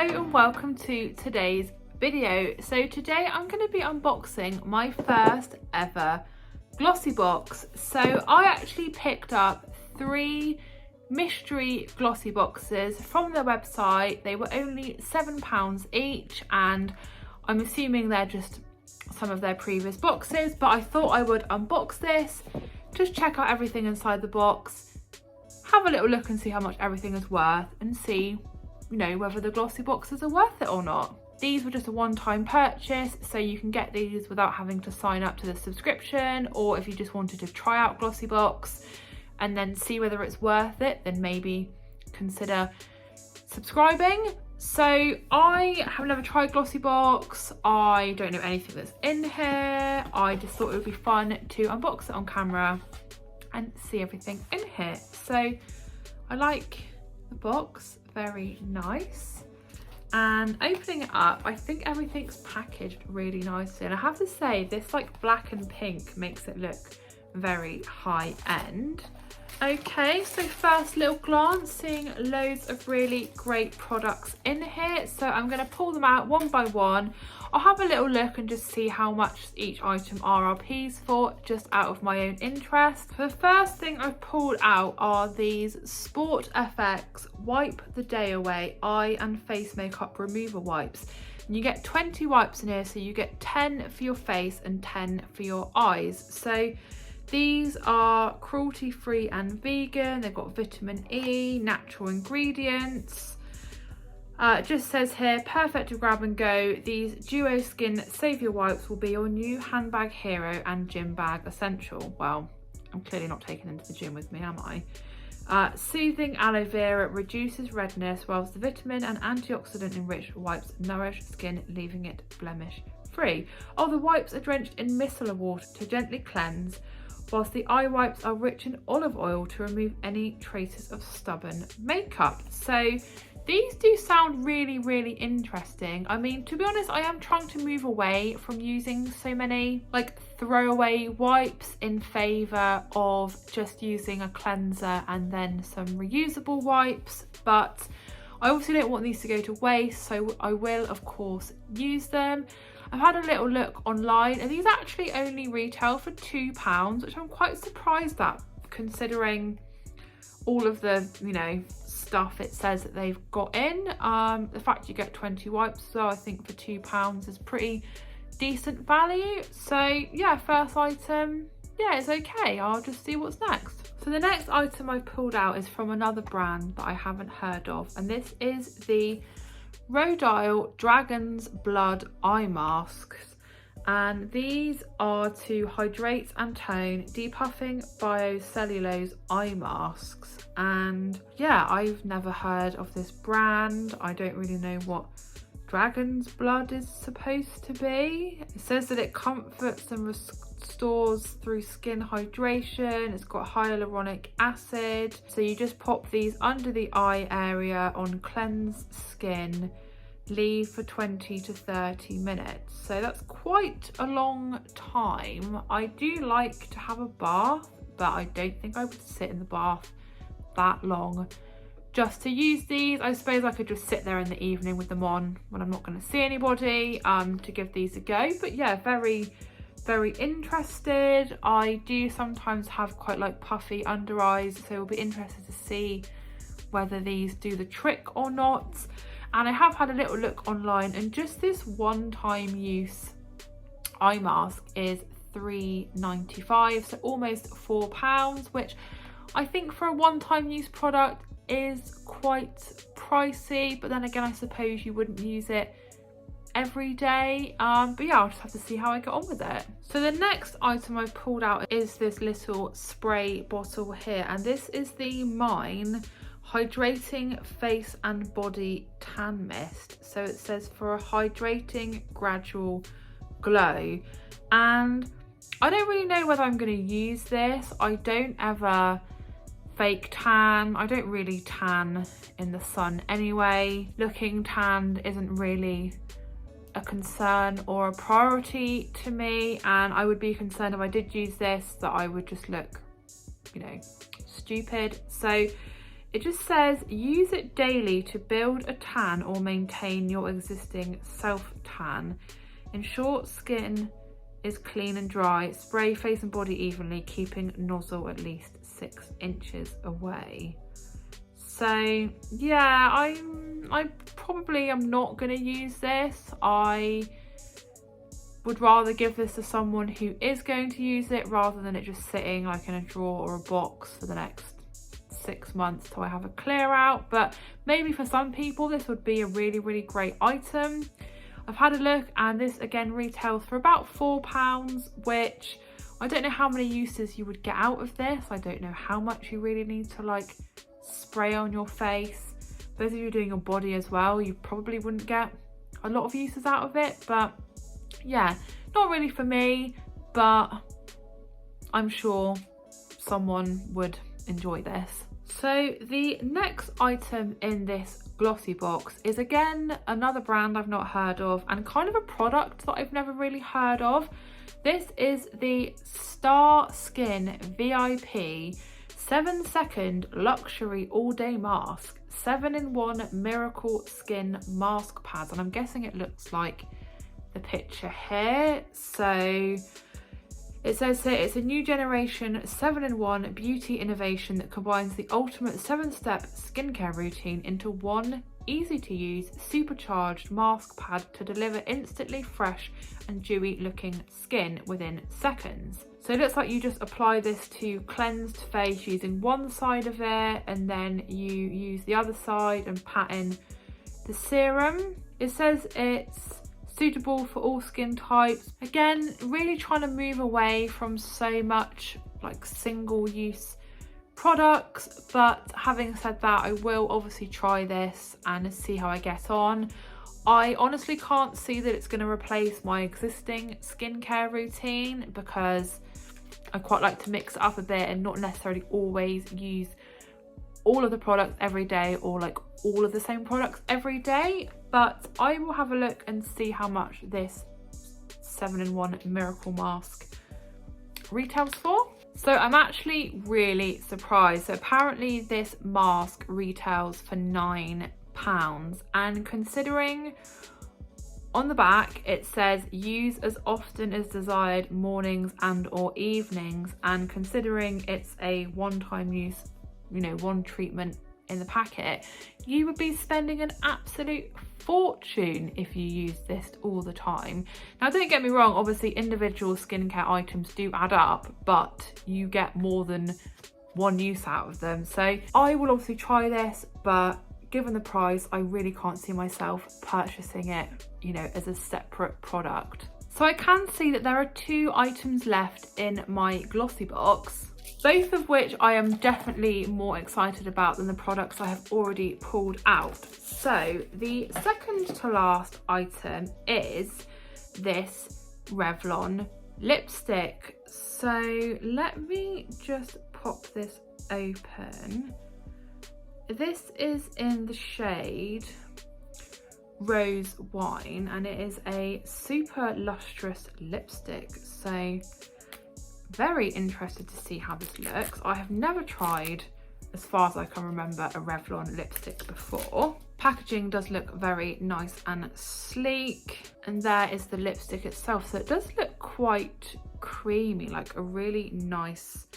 and welcome to today's video. So today I'm going to be unboxing my first ever Glossybox. So I actually picked up 3 mystery glossy boxes from their website. They were only £7 each, and I'm assuming they're just some of their previous boxes, but I thought I would unbox this, just check out everything inside the box, have a little look and see how much everything is worth, and see, you know, whether the glossy boxes are worth it or not. These were just a one-time purchase, so you can get these without having to sign up to the subscription, or if you just wanted to try out Glossybox and then see whether it's worth it, then maybe consider subscribing. So I have never tried Glossybox. I don't know anything that's in here. I just thought it would be fun to unbox it on camera and see everything in here. So I like the box, very nice. And opening it up, I think everything's packaged really nicely. And I have to say, this like black and pink makes it look very high end. Okay, so first little glance, seeing loads of really great products in here. So I'm going to pull them out one by one. I'll have a little look and just see how much each item RRPs for, just out of my own interest. The first thing I've pulled out are these Sport FX Wipe the Day Away Eye and Face Makeup Remover Wipes. And you get 20 wipes in here, so you get 10 for your face and 10 for your eyes. So these are cruelty-free and vegan. They've got vitamin E, natural ingredients. It just says here, perfect to grab and go. These Duo Skin Saviour Wipes will be your new handbag hero and gym bag essential. Well, I'm clearly not taking them to the gym with me, am I? Soothing aloe vera reduces redness, whilst the vitamin and antioxidant enriched wipes nourish skin, leaving it blemish free. Oh, the wipes are drenched in micellar water to gently cleanse, whilst the eye wipes are rich in olive oil to remove any traces of stubborn makeup. So these do sound really, really interesting. I mean, to be honest, I am trying to move away from using so many like throwaway wipes in favour of just using a cleanser and then some reusable wipes, but I obviously don't want these to go to waste, so I will of course use them. I've had a little look online and these actually only retail for £2, which I'm quite surprised at, considering all of the, you know, stuff it says that they've got in. The fact you get 20 wipes, so I think for £2 is pretty decent value. So yeah, first item, yeah, it's okay. I'll just see what's next. So the next item I pulled out is from another brand that I haven't heard of, and this is the Rhodial Dragon's Blood eye masks, and these are to hydrate and tone depuffing biocellulose eye masks. And yeah, I've never heard of this brand. I don't really know what dragon's blood is supposed to be. It says that it comforts and restores through skin hydration. It's got hyaluronic acid. So you just pop these under the eye area on cleansed skin, leave for 20 to 30 minutes. So that's quite a long time. I do like to have a bath, but I don't think I would sit in the bath that long just to use these. I suppose I could just sit there in the evening with them on when I'm not going to see anybody to give these a go. But yeah, very interested. I do sometimes have quite like puffy under eyes, so we'll be interested to see whether these do the trick or not. And I have had a little look online, and just this one-time use eye mask is £3.95, so almost £4, which I think for a one-time use product is quite pricey. But then again, I suppose you wouldn't use it every day. But yeah, I'll just have to see how I get on with it. So the next item I pulled out is this little spray bottle here, and this is the Mine Hydrating Face and Body Tan Mist. So it says for a hydrating gradual glow, and I don't really know whether I'm going to use this. I don't ever fake tan. I don't really tan in the sun anyway. Looking tanned isn't really a concern or a priority to me, and I would be concerned if I did use this that I would just look, you know, stupid. So it just says use it daily to build a tan or maintain your existing self tan. Ensure skin is clean and dry. Spray face and body evenly, keeping nozzle at least 6 inches away. So yeah, I probably am not going to use this. I would rather give this to someone who is going to use it rather than it just sitting like in a drawer or a box for the next 6 months till I have a clear out. But maybe for some people this would be a really great item. I've had a look and this again retails for about £4, which I don't know how many uses you would get out of this. I don't know how much you really need to like spray on your face. But if you're doing your body as well, you probably wouldn't get a lot of uses out of it. But yeah, not really for me, but I'm sure someone would enjoy this. So the next item in this glossy box is again another brand I've not heard of and kind of a product that I've never really heard of. This is the Star Skin VIP 7-second luxury all-day mask, 7-in-1 miracle skin mask pads, and I'm guessing it looks like the picture here. So it says here it's a new generation 7-in-1 beauty innovation that combines the ultimate 7-step skincare routine into one easy to use supercharged mask pad to deliver instantly fresh and dewy looking skin within seconds. So it looks like you just apply this to cleansed face using one side of it, and then you use the other side and pat in the serum. It says it's suitable for all skin types. Again, really trying to move away from so much like single use products, but having said that, I will obviously try this and see how I get on. I honestly can't see that it's going to replace my existing skincare routine because I quite like to mix it up a bit and not necessarily always use all of the products every day or like all of the same products every day. But I will have a look and see how much this 7-in-1 miracle mask retails for. So I'm actually really surprised. So apparently this mask retails for £9, and considering on the back it says use as often as desired mornings and or evenings, and considering it's a one-time use, you know, one treatment in the packet, you would be spending an absolute fortune if you use this all the time. Now don't get me wrong, obviously individual skincare items do add up, but you get more than one use out of them. So I will obviously try this, but given the price, I really can't see myself purchasing it, you know, as a separate product. So I can see that there are 2 items left in my glossy box, both of which I am definitely more excited about than the products I have already pulled out. So the second to last item is this Revlon lipstick. So let me just pop this open. This is in the shade Rose Wine and it is a super lustrous lipstick. So very interested to see how this looks. I have never tried, as far as I can remember, a Revlon lipstick before. Packaging does look very nice and sleek, and there is the lipstick itself. So it does look quite creamy, like a really nice,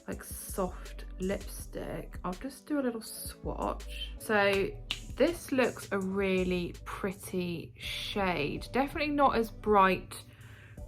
like soft lipstick. I'll just do a little swatch. So this looks a really pretty shade. Definitely not as bright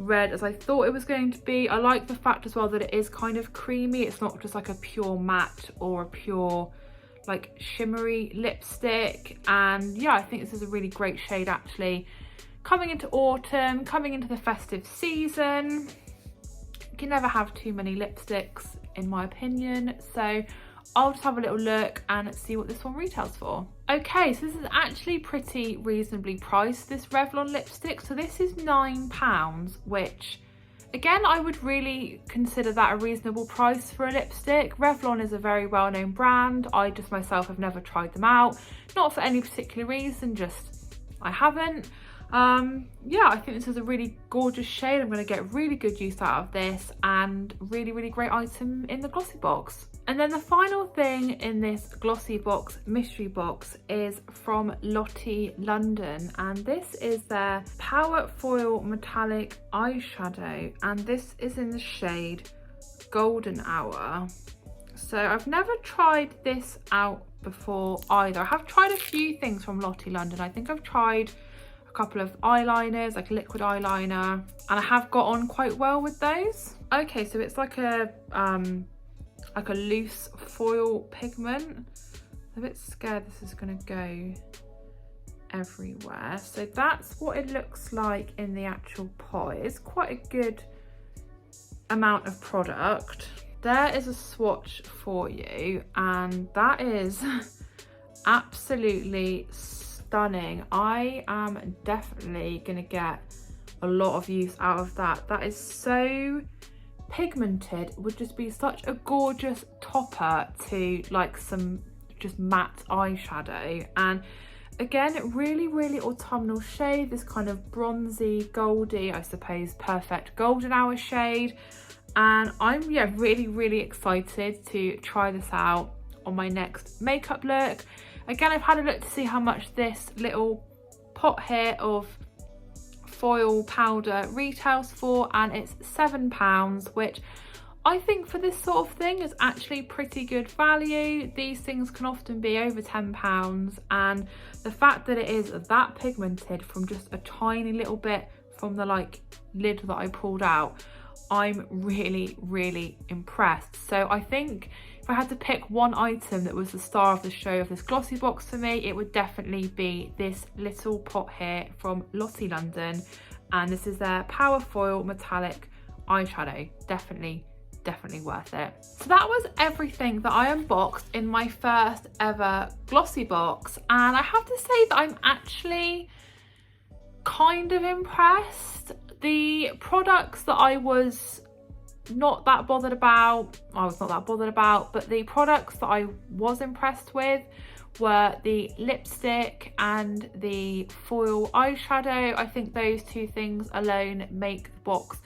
red as I thought it was going to be. I like the fact as well that it is kind of creamy. It's not just like a pure matte or a pure like shimmery lipstick. And yeah, I think this is a really great shade actually. Coming into autumn, coming into the festive season, you can never have too many lipsticks in my opinion. So I'll just have a little look and see what this one retails for. Okay, so this is actually pretty reasonably priced, this Revlon lipstick. So this is £9, which again, I would really consider that a reasonable price for a lipstick. Revlon is a very well-known brand. I just myself have never tried them out. Not for any particular reason, just I haven't. Yeah, I think this is a really gorgeous shade. I'm going to get really good use out of this and really great item in the glossy box. And then the final thing in this Glossybox Mystery Box is from Lottie London, and this is their Power Foil Metallic Eyeshadow, and this is in the shade Golden Hour. So I've never tried this out before either. I have tried a few things from Lottie London. I think I've tried a couple of eyeliners, like a liquid eyeliner, and I have got on quite well with those. Okay, so it's like a loose foil pigment. I'm a bit scared this is gonna go everywhere. So that's what it looks like in the actual pot. It's quite a good amount of product. There is a swatch for you, and that is absolutely stunning. I am definitely gonna get a lot of use out of that. That is so pigmented, would just be such a gorgeous topper to like some just matte eyeshadow. And again, really autumnal shade, this kind of bronzy, goldy, I suppose, perfect golden hour shade. And I'm really excited to try this out on my next makeup look. Again, I've had a look to see how much this little pot here of foil powder retails for, and it's £7, which I think for this sort of thing is actually pretty good value. These things can often be over £10, and the fact that it is that pigmented from just a tiny little bit from the like lid that I pulled out, I'm really impressed. So I think if I had to pick one item that was the star of the show of this glossy box for me, it would definitely be this little pot here from Lottie London, and this is their Power Foil Metallic Eyeshadow. Definitely worth it. So that was everything that I unboxed in my first ever glossy box, and I have to say that I'm actually kind of impressed. The products that I was not that bothered about, but the products that I was impressed with were the lipstick and the foil eyeshadow. I think those two things alone make the box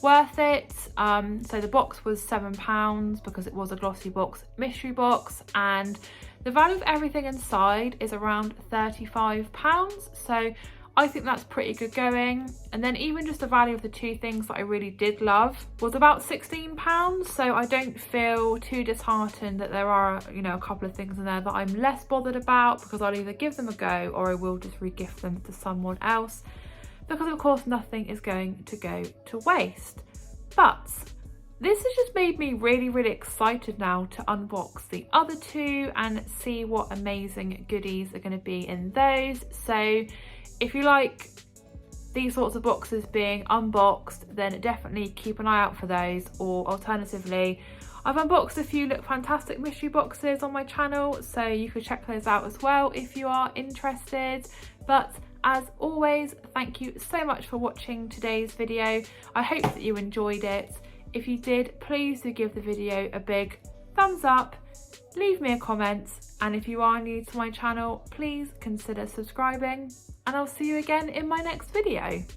worth it. So the box was £7 because it was a Glossybox Mystery Box, and the value of everything inside is around £35. So I think that's pretty good going. And then even just the value of the two things that I really did love was about £16. So I don't feel too disheartened that there are, you know, a couple of things in there that I'm less bothered about, because I'll either give them a go or I will just re-gift them to someone else, because of course nothing is going to go to waste. But this has just made me really excited now to unbox the other two and see what amazing goodies are going to be in those. So if you like these sorts of boxes being unboxed, then definitely keep an eye out for those. Or alternatively, I've unboxed a few Look Fantastic mystery boxes on my channel, so you could check those out as well if you are interested. But as always, thank you so much for watching today's video. I hope that you enjoyed it. If you did, please do give the video a big thumbs up, leave me a comment, and if you are new to my channel, please consider subscribing, and I'll see you again in my next video.